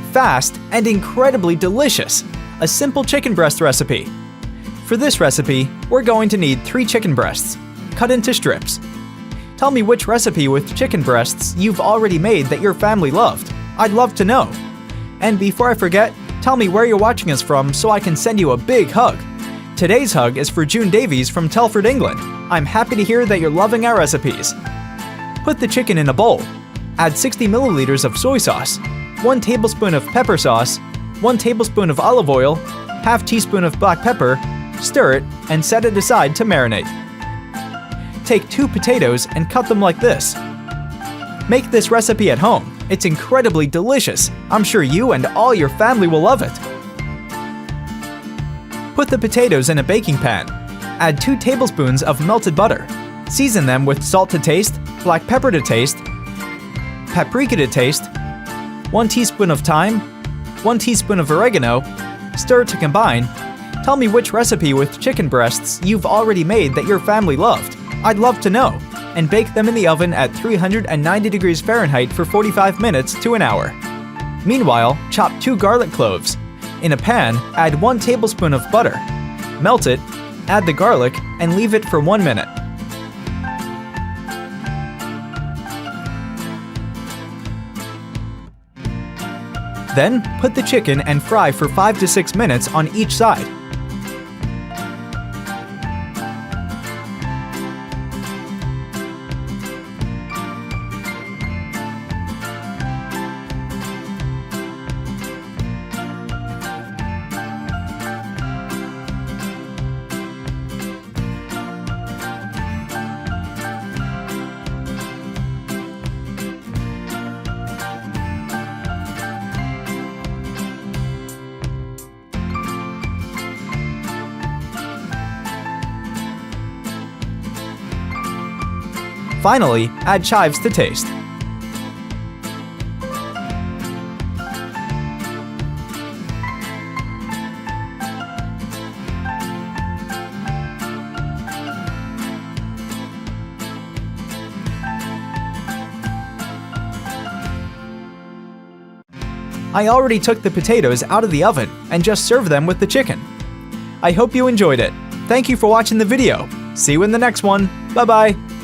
fast, and incredibly delicious, a simple chicken breast recipe. For this recipe, we're going to need 3 chicken breasts, cut into strips. Tell me which recipe with chicken breasts you've already made that your family loved. I'd love to know. And before I forget, tell me where you're watching us from so I can send you a big hug. Today's hug is for June Davies from Telford, England. I'm happy to hear that you're loving our recipes. Put the chicken in a bowl. Add 60 milliliters of soy sauce, 1 tablespoon of pepper sauce, 1 tablespoon of olive oil, ½ teaspoon of black pepper, stir it, and set it aside to marinate. Take 2 potatoes and cut them like this. Make this recipe at home. It's incredibly delicious. I'm sure you and all your family will love it. Put the potatoes in a baking pan. Add 2 tablespoons of melted butter. Season them with salt to taste, black pepper to taste, paprika to taste, 1 teaspoon of thyme, 1 teaspoon of oregano. Stir to combine. Tell me which recipe with chicken breasts you've already made that your family loved. I'd love to know. And bake them in the oven at 390 degrees Fahrenheit for 45 minutes to an hour. Meanwhile, chop 2 garlic cloves. In a pan, add 1 tablespoon of butter. Melt it, add the garlic, and leave it for 1 minute. Then, put the chicken and fry for 5 to 6 minutes on each side. Finally, add chives to taste. I already took the potatoes out of the oven and just served them with the chicken. I hope you enjoyed it. Thank you for watching the video. See you in the next one. Bye-bye.